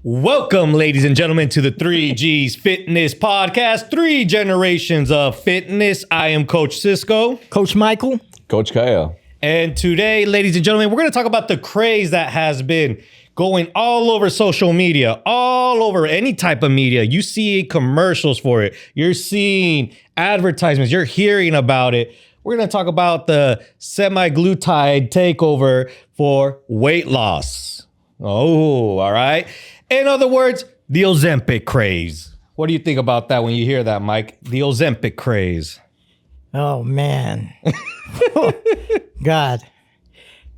Welcome, ladies and gentlemen, to the 3G's Fitness Podcast, 3 generations of fitness. I am Coach Cisco. Coach Michael. Coach Kyle. And today, ladies and gentlemen, we're going to talk about the craze that has been going all over social media, all over any type of media. You see commercials for it. You're seeing advertisements. You're hearing about it. We're going to talk about the semaglutide takeover for weight loss. Oh, all right. In other words, the Ozempic craze. What do you think about that when you hear that, Mike? The Ozempic craze. Oh, man. God.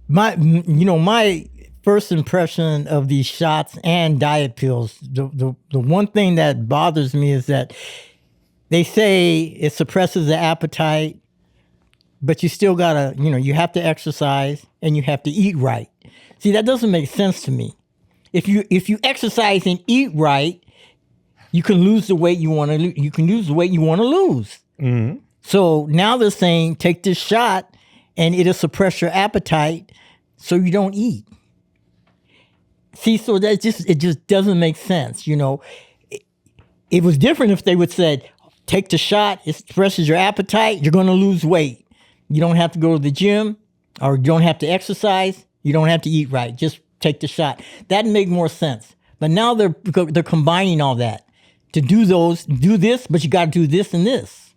My first impression of these shots and diet pills, the one thing that bothers me is that they say it suppresses the appetite, but you still gotta, you have to exercise and you have to eat right. See, that doesn't make sense to me. If you exercise and eat right, you can lose the weight you want to. You can lose the weight you want to lose. Mm-hmm. So now they're saying take this shot, and it'll suppress your appetite, so you don't eat. See, so it just doesn't make sense. It was different if they would said take the shot, it suppresses your appetite, you're going to lose weight. You don't have to go to the gym, or you don't have to exercise. You don't have to eat right. Just take the shot. That'd make more sense. But now they're combining all that to do this, but you got to do this and this.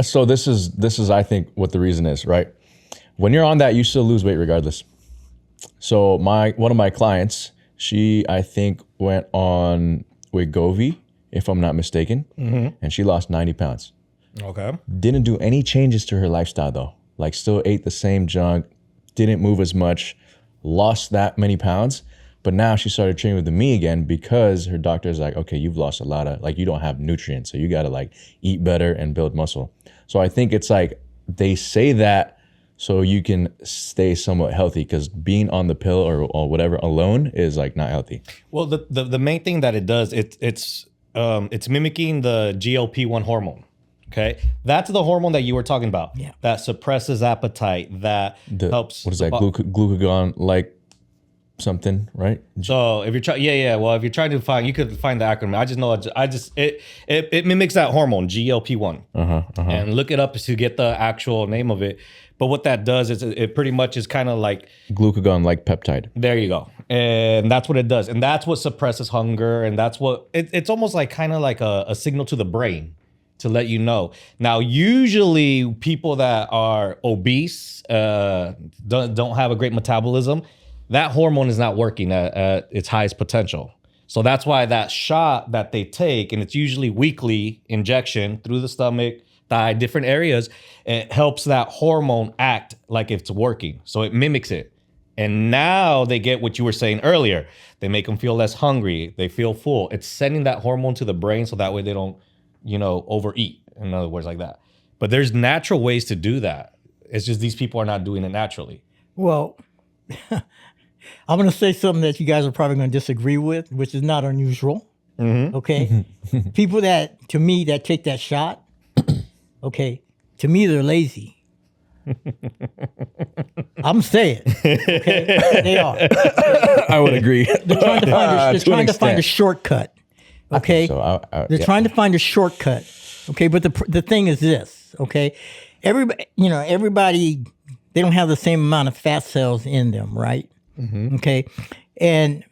So this is I think what the reason is, right? When you're on that, you still lose weight regardless. So one of my clients, she I think went on Wegovy, if I'm not mistaken, and she lost 90 pounds. Okay. Didn't do any changes to her lifestyle though. Like still ate the same junk, didn't move as much, lost that many pounds. But now she started training with me again because her doctor's like, okay, you've lost a lot of, you don't have nutrients. So you got to eat better and build muscle. So I think it's they say that so you can stay somewhat healthy, because being on the pill or whatever alone is not healthy. Well, the main thing that it does, it's mimicking the GLP-1 hormone. Okay, that's the hormone that you were talking about. Yeah. That suppresses appetite. That helps. What is that? Glucagon something, right? So if you're trying, Well, if you're trying to find, you could find the acronym. I just know. It mimics that hormone GLP-1. And look it up to get the actual name of it. But what that does is it pretty much is kind of like glucagon, like peptide. There you go. And that's what it does. And that's what suppresses hunger. And that's what it's almost kind of like a signal to the brain to let you know. Now, usually people that are obese, don't have a great metabolism, that hormone is not working at its highest potential. So that's why that shot that they take, and it's usually weekly injection through the stomach, thigh, different areas, it helps that hormone act like it's working. So it mimics it. And now they get what you were saying earlier. They make them feel less hungry. They feel full. It's sending that hormone to the brain so that way they don't overeat, in other words, like that. But there's natural ways to do that. It's just these people are not doing it naturally. Well, I'm going to say something that you guys are probably going to disagree with, which is not unusual. Mm-hmm. Okay? People that take that shot, okay, to me, they're lazy. I'm saying, okay? They are. I would agree. They're trying to find a shortcut. Okay, they're trying to find a shortcut. Okay, but the thing is this. Okay, everybody, they don't have the same amount of fat cells in them, right? Mm-hmm. Okay, and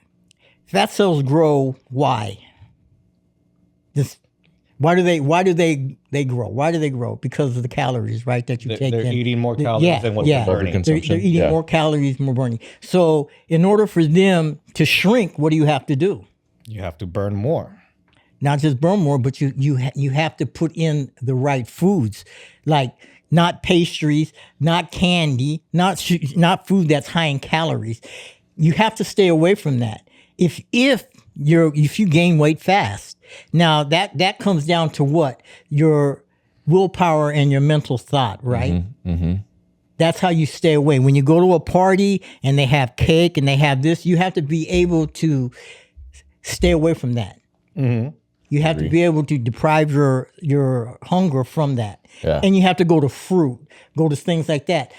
fat cells grow. Why? Why do they grow? Why do they grow? Because of the calories, right? That you take. They're eating more calories than what they're burning. They're eating more calories, more burning. So in order for them to shrink, what do you have to do? You have to burn more. Not just burn more, but you have to put in the right foods, like not pastries, not candy, not food that's high in calories. You have to stay away from that. If you gain weight fast, now that comes down to what? Your willpower and your mental thought, right? Mm-hmm, mm-hmm. That's how you stay away. When you go to a party and they have cake and they have this, you have to be able to stay away from that. Mm-hmm. You have to be able to deprive your hunger from that. Yeah. And you have to go to fruit, go to things like that.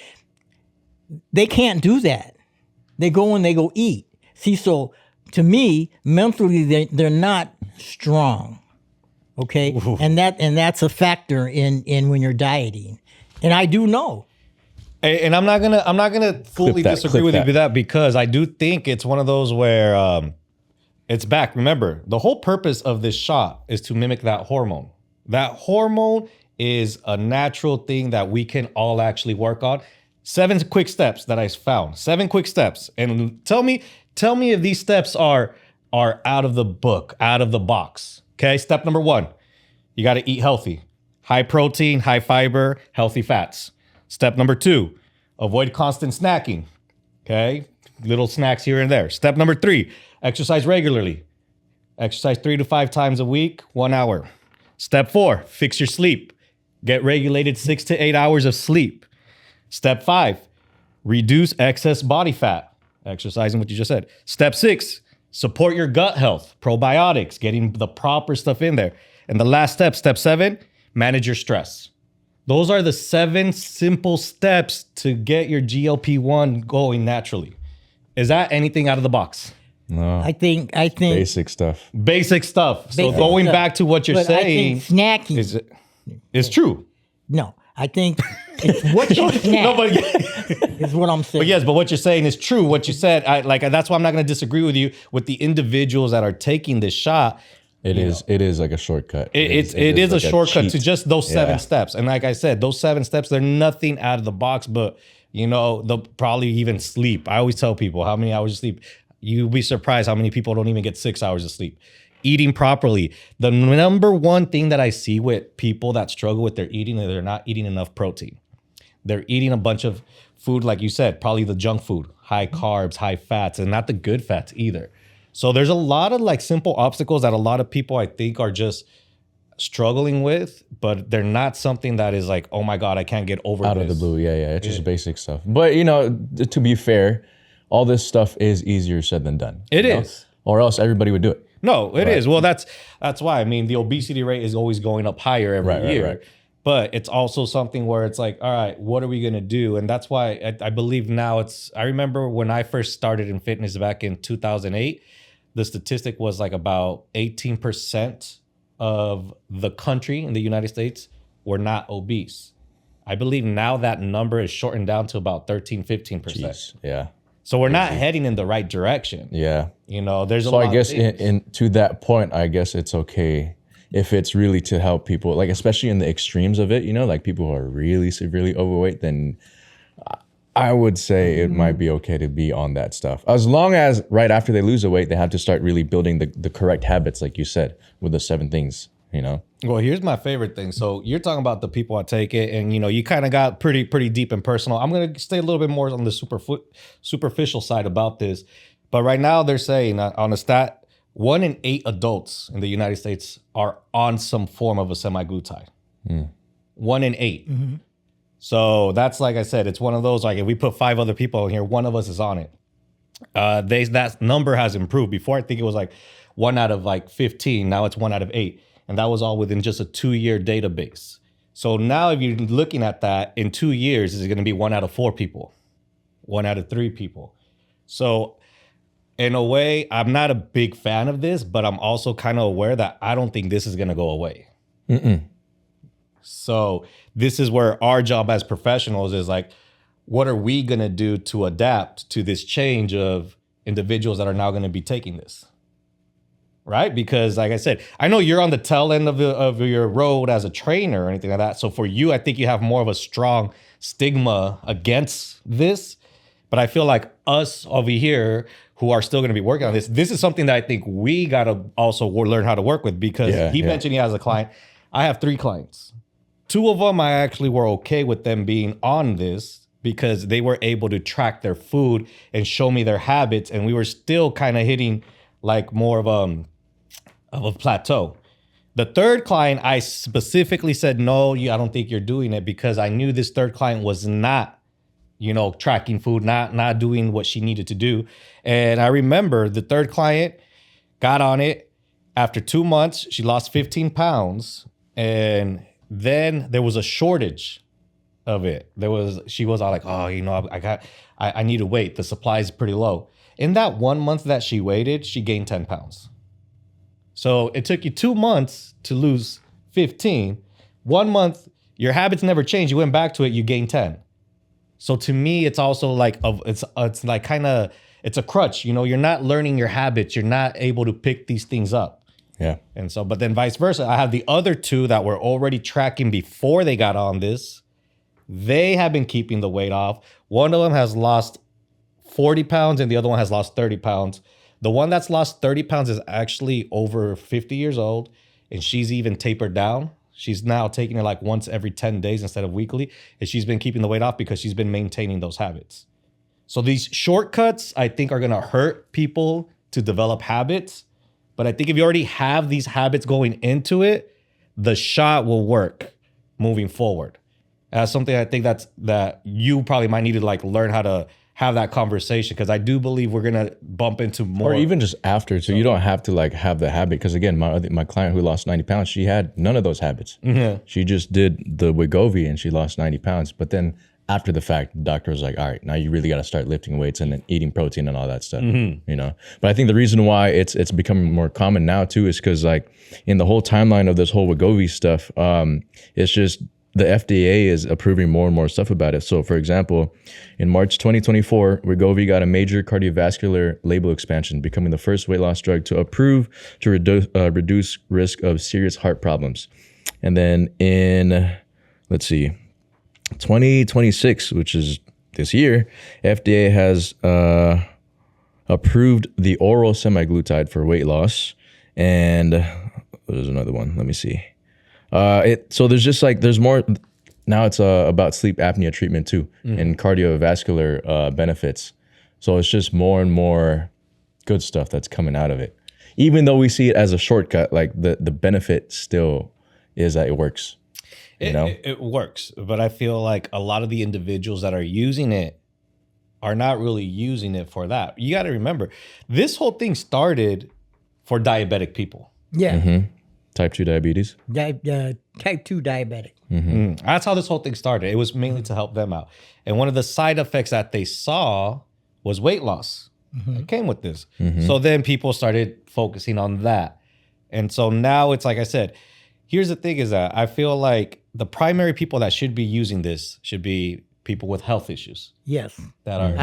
They can't do that. They go and they go eat. See, so to me, mentally, they're not strong. Okay, and that's a factor in when you're dieting, and I do know. And I'm not gonna fully disagree with you with that, because I do think it's one of those where it's back. Remember, the whole purpose of this shot is to mimic that hormone. That hormone is a natural thing that we can all actually work on. 7 quick steps that I found. 7 quick steps. And tell me if these steps are out of the book, out of the box. Okay, step number 1, you got to eat healthy. High protein, high fiber, healthy fats. Step number 2, avoid constant snacking. Okay, little snacks here and there. Step number 3, exercise regularly. Exercise 3 to 5 times a week, 1 hour. Step 4, fix your sleep. Get regulated 6 to 8 hours of sleep. Step 5, reduce excess body fat. Exercising what you just said. Step 6, support your gut health, probiotics, getting the proper stuff in there. And the last step, step 7, manage your stress. Those are the 7 simple steps to get your GLP-1 going naturally. Is that anything out of the box? No. I think Basic stuff. Basic stuff. So Basic going stuff. back to what you're but saying, I think snacking. is true. No, I think it's what you snack No, but is what I'm saying. But yes, but what you're saying is true. What you said, that's why I'm not going to disagree with you with the individuals that are taking this shot. It is like a shortcut. It is a like shortcut cheat. to just those 7 Yeah. steps. And like I said, those 7 steps, they're nothing out of the box, but they'll probably even sleep. I always tell people how many hours of sleep. You'll be surprised how many people don't even get 6 hours of sleep. Eating properly. The number one thing that I see with people that struggle with their eating is they're not eating enough protein. They're eating a bunch of food, like you said, probably the junk food, high carbs, high fats, and not the good fats either. So there's a lot of like simple obstacles that a lot of people I think are just struggling with, but they're not something that is like, oh my God, I can't get over Out this. of the blue. Yeah. It's just basic stuff. But to be fair, all this stuff is easier said than done. It is. Or else everybody would do it. No, it is. Well, that's why. I mean, the obesity rate is always going up higher every year. Right. But it's also something where it's like, all right, what are we going to do? And that's why I believe now I remember when I first started in fitness back in 2008, the statistic was like about 18% of the country in the United States were not obese. I believe now that number is shortened down to about 13, 15%. Jeez. Yeah. So we're not heading in the right direction. Yeah. There's a So lot I guess of things. in to that point, I guess it's okay if it's really to help people, like especially in the extremes of it, like people who are really severely overweight, then I would say it might be okay to be on that stuff. As long as right after they lose the weight, they have to start really building the correct habits, like you said, with the 7 things, Well, here's my favorite thing. So you're talking about the people I take it, and you kind of got pretty deep and personal. I'm gonna stay a little bit more on the superficial side about this, but right now they're saying on a stat, 1 in 8 adults in the United States are on some form of a semaglutide. 1 in 8. Mm-hmm. So that's, like I said, it's one of those, like if we put 5 other people in here, one of us is on it. That number has improved. Before, I think it was like 1 out of like 15. Now it's 1 out of 8. And that was all within just a 2-year database. So now if you're looking at that, in 2 years, is it going to be 1 out of 4 people? 1 out of 3 people? So in a way, I'm not a big fan of this, but I'm also kind of aware that I don't think this is going to go away. So this is where our job as professionals is like, what are we going to do to adapt to this change of individuals that are now going to be taking this? Right? Because like I said, I know you're on the tail end of your road as a trainer or anything like that. So for you, I think you have more of a strong stigma against this. But I feel like us over here who are still going to be working on this is something that I think we got to also learn how to work with, because he mentioned he has a client. I have 3 clients. 2 of them, I actually were okay with them being on this because they were able to track their food and show me their habits. And we were still kind of hitting like more of a plateau. The 3rd client, I specifically said, no, I don't think you're doing it, because I knew this 3rd client was not, tracking food, not doing what she needed to do. And I remember the 3rd client got on it. After 2 months, she lost 15 pounds. And then there was a shortage of it. She was all like, oh, I I need to wait. The supply is pretty low. In that 1 month that she waited, she gained 10 pounds. So it took you 2 months to lose 15. 1 month, your habits never changed. You went back to it, you gained 10. So to me, it's also like it's like kind of it's a crutch. You know, you're not learning your habits. You're not able to pick these things up. Yeah. And so, but then vice versa. I have the other two that were already tracking before they got on this. They have been keeping the weight off. One of them has lost 40 pounds and the other one has lost 30 pounds. The one that's lost 30 pounds is actually over 50 years old, and she's even tapered down. She's now taking it like once every 10 days instead of weekly. And she's been keeping the weight off because she's been maintaining those habits. So these shortcuts, I think, are going to hurt people to develop habits. But I think if you already have these habits going into it, the shot will work moving forward. That's something I think that you probably might need to like learn how to have that conversation, because I do believe we're gonna bump into more. Or even just after, so you don't have to like have the habit. Because again, my client who lost 90 pounds, she had none of those habits. Mm-hmm. She just did the Wegovy and she lost 90 pounds. But then after the fact, the doctor was like, all right, now you really got to start lifting weights and then eating protein and all that stuff, you know? But I think the reason why it's becoming more common now too is because like in the whole timeline of this whole Wegovy stuff, it's just the FDA is approving more and more stuff about it. So for example, in March 2024, Wegovy got a major cardiovascular label expansion, becoming the first weight loss drug to approve to reduce risk of serious heart problems. And then in, let's see, 2026, which is this year, FDA has approved the oral semaglutide for weight loss. And there's another one. Let me see. So there's just like, there's more. Now it's about sleep apnea treatment too, and cardiovascular benefits. So it's just more and more good stuff that's coming out of it. Even though we see it as a shortcut, like the benefit still is that it works. It works, but I feel like a lot of the individuals that are using it are not really using it for that. You got to remember, this whole thing started for diabetic people. Yeah. Mm-hmm. Type 2 diabetes. Type 2 diabetic. Mm-hmm. That's how this whole thing started. It was mainly to help them out. And one of the side effects that they saw was weight loss. It came with this. So then people started focusing on that. And so now it's like I said, here's the thing is that I feel like the primary people that should be using this should be people with health issues. Yes. That are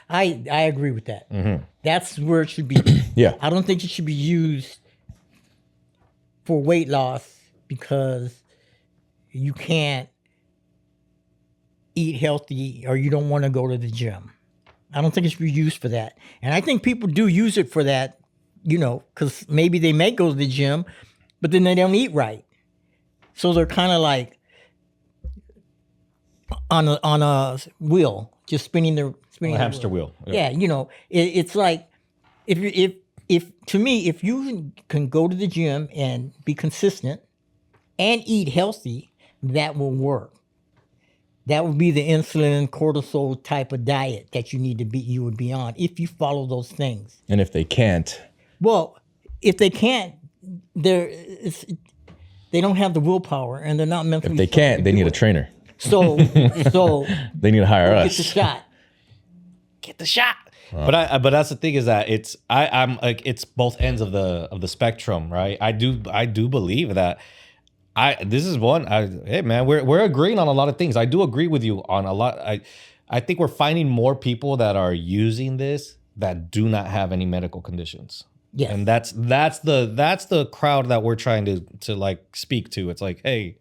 I agree with that. That's where it should be. Yeah. I don't think it should be used for weight loss because you can't eat healthy or you don't want to go to the gym. I don't think it should be used for that. And I think people do use it for that, you know, because maybe they may go to the gym, but then they don't eat right. So they're kind of like on a wheel, just spinning a hamster wheel. Yeah, you know, it's like if to me, if you can go to the gym and be consistent and eat healthy, that will work. That would be the insulin, cortisol type of diet that you would be on if you follow those things. And if they can't, well, if they can't, they don't have the willpower and they're not mentally. if they can't, they need a trainer. So They need to hire us. Get the shot. Get the shot. But that's the thing is that I'm like it's both ends of the spectrum, right? I do believe that hey man, we're agreeing on a lot of things. I do agree with you on a lot. I think we're finding more people that are using this that do not have any medical conditions. Yes. And that's the crowd that we're trying to like speak to. It's like, hey,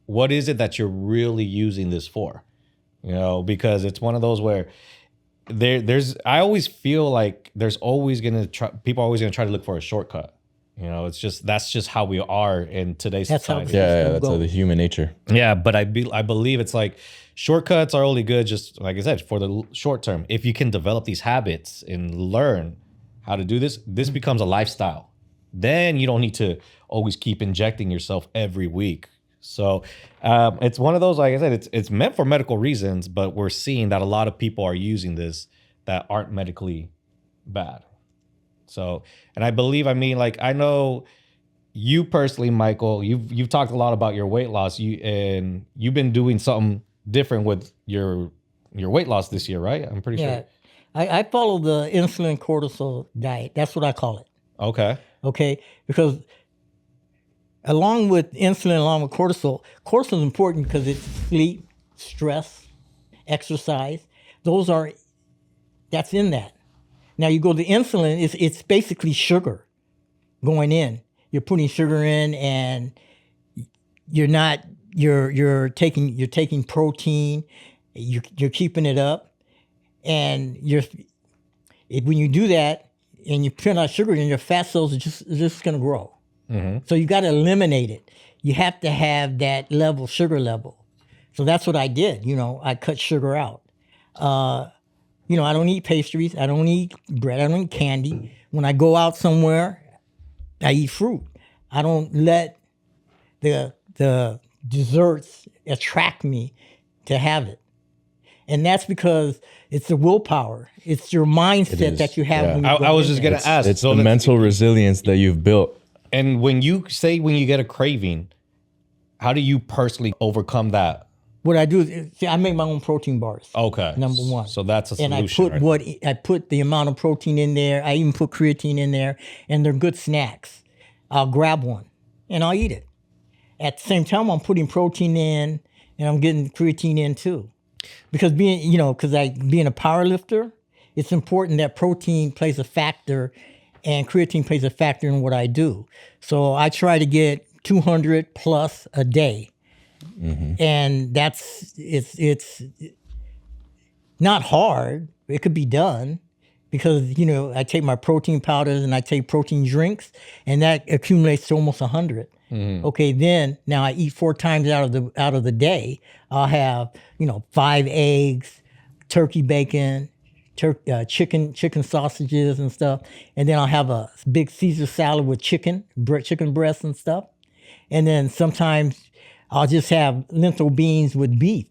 what is it that you're really using this for? You know, because it's one of those where I always feel like people are always gonna try to look for a shortcut. You know, that's just how we are in today's society. That's the human nature. Yeah, but I believe it's like shortcuts are only good, just like I said, for the short term. If you can develop these habits and learn how to do this becomes a lifestyle. Then you don't need to always keep injecting yourself every week. So it's one of those, like I said, it's meant for medical reasons, but we're seeing that a lot of people are using this that aren't medically bad. So, and I believe, like I know you personally, Michael, you've talked a lot about your weight loss. You've been doing something different with your your weight loss this year, right? I'm pretty Yeah. sure. I follow the insulin cortisol diet. That's what I call it. Okay. Okay. Because along with insulin, along with cortisol is important because it's sleep, stress, exercise. That's in that. Now you go to insulin, it's basically sugar going in. You're putting sugar in, and you're taking protein, you're keeping it up, and when you do that and you put out sugar, then your fat cells are just going to grow. So you got to eliminate it. You have to have that sugar level. So that's what I did. I cut sugar out. I don't eat pastries. I don't eat bread. I don't eat candy. When I go out somewhere, I eat fruit. I don't let the desserts attract me to have it. And that's because it's the willpower. It's your mindset that you have. Yeah. When you I was just going to ask. It's the mental resilience that you've built. And when you get a craving, how do you personally overcome that? What I do is I make my own protein bars. Okay. Number one. So that's a And solution. I put the amount of protein in there. I even put creatine in there, and they're good snacks. I'll grab one and I'll eat it. At the same time, I'm putting protein in, and I'm getting creatine in too. Because being a power lifter, it's important that protein plays a factor and creatine plays a factor in what I do. So I try to get 200 plus a day. And it's not hard. It could be done because, I take my protein powders and I take protein drinks, and that accumulates to almost 100. Okay, then now I eat 4 times out of the day. I'll have 5 eggs, turkey bacon, chicken sausages and stuff, and then I'll have a big Caesar salad with chicken breasts and stuff, and then sometimes I'll just have lentil beans with beef.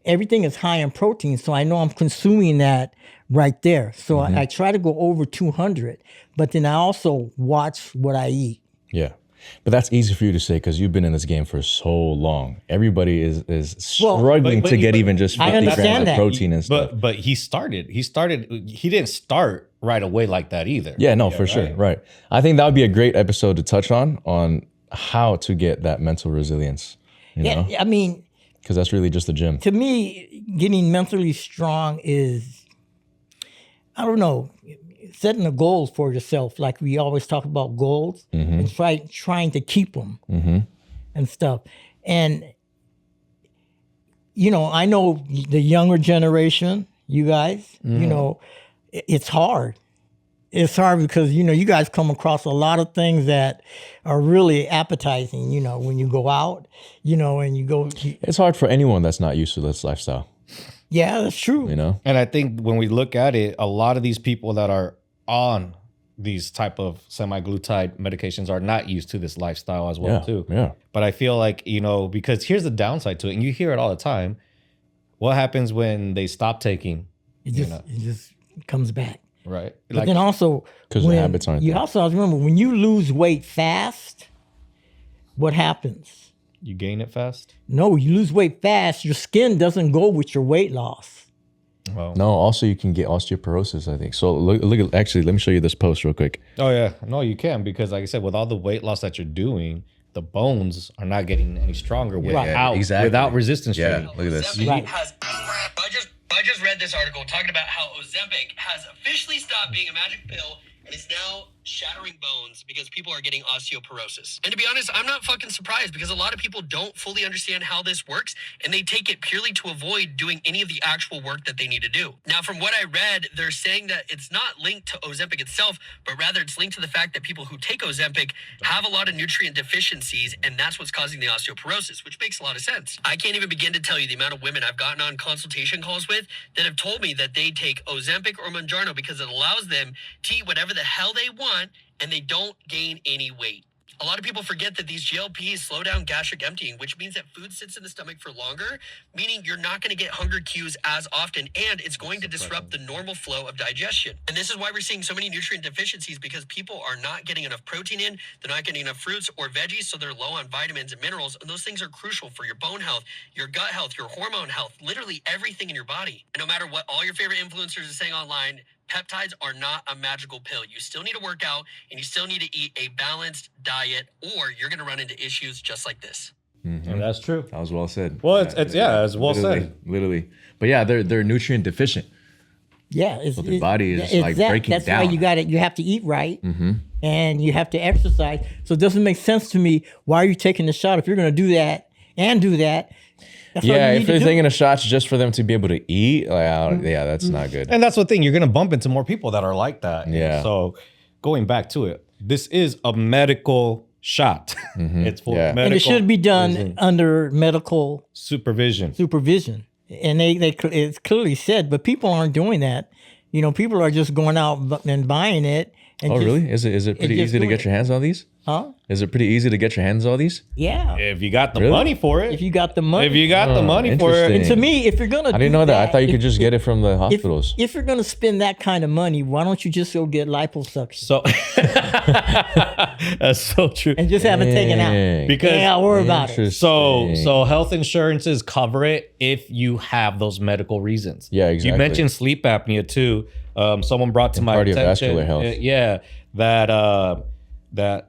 Everything is high in protein, so I know I'm consuming that right there. So I try to go over 200, but then I also watch what I eat. Yeah. But that's easy for you to say because you've been in this game for so long. Everybody is struggling to get even just 50 grams of protein and stuff. But he didn't start right away like that either. Yeah, no, for sure. Right. I think that would be a great episode to touch on how to get that mental resilience. You know? I mean, because that's really just the gym. To me, getting mentally strong is, I don't know, setting the goals for yourself. Like we always talk about goals and trying to keep them and stuff. And, I know the younger generation, you guys, it's hard. It's hard because, you guys come across a lot of things that are really appetizing, when you go out, and you go. It's hard for anyone that's not used to this lifestyle. Yeah, that's true. And I think when we look at it, a lot of these people that are on these type of semaglutide medications are not used to this lifestyle as well too. Yeah. But I feel like, because here's the downside to it, and you hear it all the time. What happens when they stop taking? It just comes back. Right. But then also, because the habits aren't there. You also have to remember, when you lose weight fast, what happens? You gain it fast? No, you lose weight fast, your skin doesn't go with your weight loss. Well, no, also you can get osteoporosis, I think. So look, actually, let me show you this post real quick. Oh, yeah. No, you can, because like I said, with all the weight loss that you're doing, the bones are not getting any stronger without resistance training. Look at this. I just read this article talking about how Ozempic has officially stopped being a magic pill and is now shattering bones because people are getting osteoporosis. And to be honest, I'm not fucking surprised because a lot of people don't fully understand how this works and they take it purely to avoid doing any of the actual work that they need to do. Now, from what I read, they're saying that it's not linked to Ozempic itself, but rather it's linked to the fact that people who take Ozempic have a lot of nutrient deficiencies, and that's what's causing the osteoporosis, which makes a lot of sense. I can't even begin to tell you the amount of women I've gotten on consultation calls with that have told me that they take Ozempic or Mounjaro because it allows them to eat whatever the hell they want and they don't gain any weight. A lot of people forget that these GLPs slow down gastric emptying, which means that food sits in the stomach for longer, meaning you're not going to get hunger cues as often, and it's going to disrupt the normal flow of digestion. And this is why we're seeing so many nutrient deficiencies, because people are not getting enough protein in, they're not getting enough fruits or veggies, so they're low on vitamins and minerals, and those things are crucial for your bone health, your gut health, your hormone health, literally everything in your body. And no matter what all your favorite influencers are saying online, peptides are not a magical pill. You still need to work out, and you still need to eat a balanced diet, or you're going to run into issues just like this. And that's true. That was well said. Well, it's well said. Literally. But yeah, they're nutrient deficient. Yeah, So the body is like breaking that's down. That's why you have to eat right, and you have to exercise. So it doesn't make sense to me. Why are you taking the shot if you're going to do that and do that? That's what Yeah, you if need they're to taking a shot just for them to be able to eat, like, yeah, that's not good. And that's the thing. You're going to bump into more people that are like that. Yeah. So going back to it, this is a medical shot. It's for Yeah. medical and it should be done reason. under medical Supervision. and it's clearly said, but people aren't doing that. You know, people are just going out and buying it. And Oh, just, really? Is it pretty just easy to doing get your hands on these? Huh? Is it pretty easy to get your hands on these? Yeah. If you got the Really? money for it. If you got the money. If you got the money for it. interesting. And to me, if you're gonna, I didn't know that. I thought you could just get it from the hospitals. If you're gonna spend that kind of money, why don't you just go get liposuction So that's so true. and just have it taken out? Dang. Because Yeah, I'll worry about it. So health insurances cover it if you have those medical reasons. Yeah, exactly. You mentioned sleep apnea too. Someone brought to my attention, cardiovascular health. yeah, that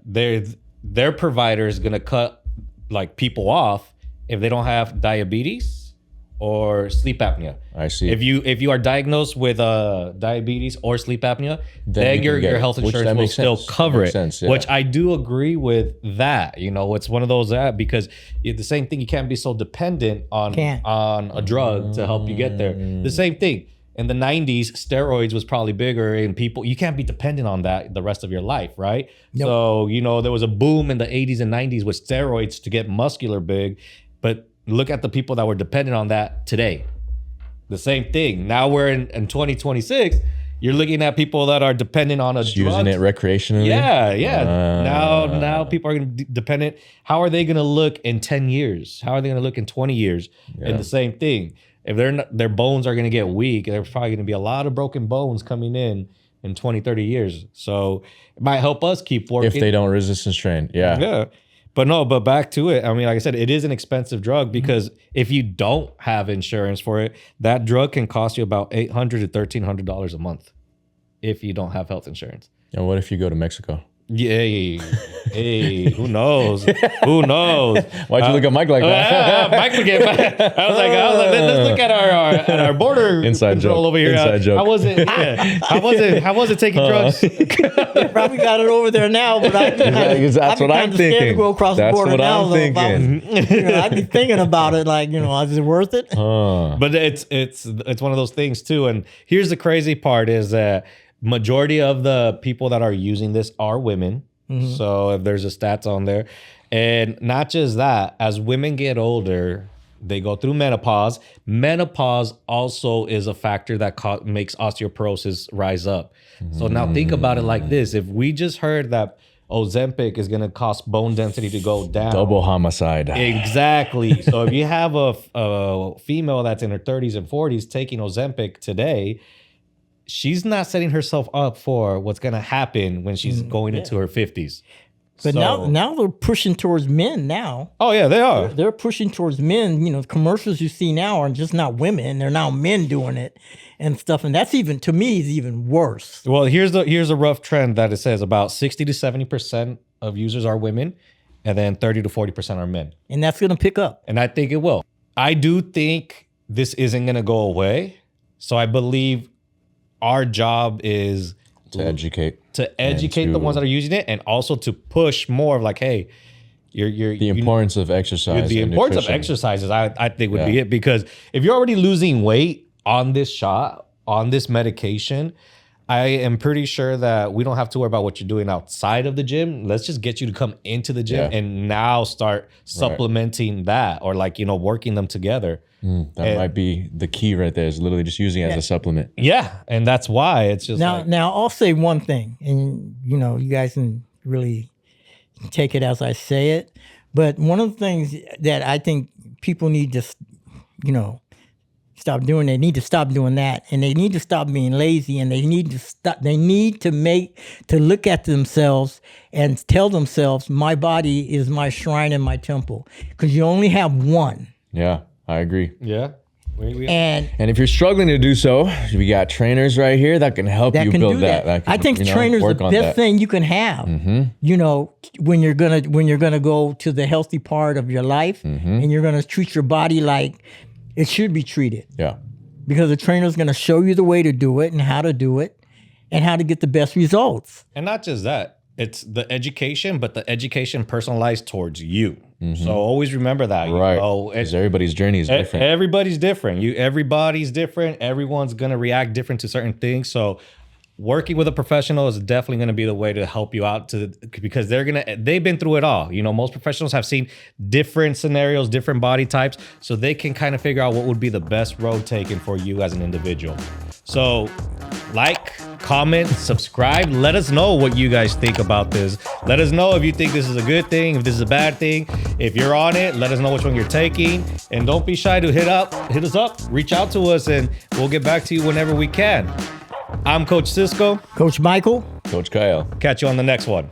their provider is gonna cut like people off if they don't have diabetes or sleep apnea. I see. If you are diagnosed with diabetes or sleep apnea, then you can your get it, health which insurance that will makes still sense. cover Makes it. sense, yeah. Which I do agree with that. You know, it's one of those because the same thing. You can't be so dependent on a drug to help you get there. The same thing. In the 90s, steroids was probably bigger, and people, you can't be dependent on that the rest of your life, right? So, you know, there was a boom in the 80s and 90s with steroids to get muscular big, but look at the people that were dependent on that today. The same thing. Now we're in 2026, you're looking at people that are dependent on a drug. Using it recreationally? Yeah. Now people are going to be dependent. How are they going to look in 10 years? How are they going to look in 20 years? And the same thing. If their bones are going to get weak, there's probably going to be a lot of broken bones coming in 20, 30 years. So it might help us keep working. If they don't resistance train. Yeah. Yeah. But back to it. I mean, like I said, it is an expensive drug because if you don't have insurance for it, that drug can cost you about $800 to $1,300 a month if you don't have health insurance. And what if you go to Mexico? Hey, who knows? Who knows? Why'd you look at Mike like that? Mike would get mad. I was like, let's look at our border Inside control joke. over here. Inside joke. I wasn't taking drugs. Probably got it over there now, but That's what I'm scared thinking. to go across the That's border what now. I'm Though, if I was- thinking. I'd be thinking about it, like, is it worth it? But it's one of those things too. And here's the crazy part is that majority of the people that are using this are women. So if there's a stats on there, and not just that, as women get older, they go through menopause. Menopause also is a factor that makes osteoporosis rise up. So now think about it like this. If we just heard that Ozempic is going to cause bone density to go down. Double homicide. Exactly. So if you have a female that's in her 30s and 40s taking Ozempic today, she's not setting herself up for what's going to happen when she's going into her 50s. But now they're pushing towards men now. Oh, yeah, they are. They're pushing towards men. You know, commercials you see now are just not women. They're now men doing it and stuff. And that's even, to me, is even worse. Well, here's a rough trend that it says about 60 to 70% of users are women, and then 30 to 40% are men. And that's going to pick up. And I think it will. I do think this isn't going to go away. So I believe our job is To educate. the ones that are using it, and also to push more of like, hey, The importance of exercise. the and importance of nutrition. exercises, I think would be it, because if you're already losing weight on this shot, on this medication, I am pretty sure that we don't have to worry about what you're doing outside of the gym. Let's just get you to come into the gym and now start supplementing that, or like, working them together. That might be the key right there, is literally just using it as a supplement. Yeah. And that's why it's just Now I'll say one thing, and you guys can really take it as I say it. But one of the things that I think people need to, stop doing, they need to stop doing that, and they need to stop being lazy, and they need to stop. They need to look at themselves and tell themselves, my body is my shrine and my temple, because you only have one. Yeah, I agree. Yeah. And if you're struggling to do so, we got trainers right here that can help you build that. I think trainers are the best thing you can have. When you're gonna go to the healthy part of your life, and you're gonna treat your body like it should be treated. Yeah. Because the trainer's gonna show you the way to do it and how to do it, and how to get the best results. And not just that. It's the education, but the education personalized towards you. So always remember that. Right. Because everybody's journey is different. Everybody's different. Everybody's different. Everyone's going to react different to certain things. So working with a professional is definitely going to be the way to help you out because they've been through it all. Most professionals have seen different scenarios, different body types, so they can kind of figure out what would be the best road taken for you as an individual. So like, comment, subscribe. Let us know what you guys think about this. Let us know if you think this is a good thing, if this is a bad thing. If you're on it, let us know which one you're taking. And don't be shy to hit us up, reach out to us, and we'll get back to you whenever we can. I'm Coach Cisco. Coach Michael. Coach Kyle. Catch you on the next one.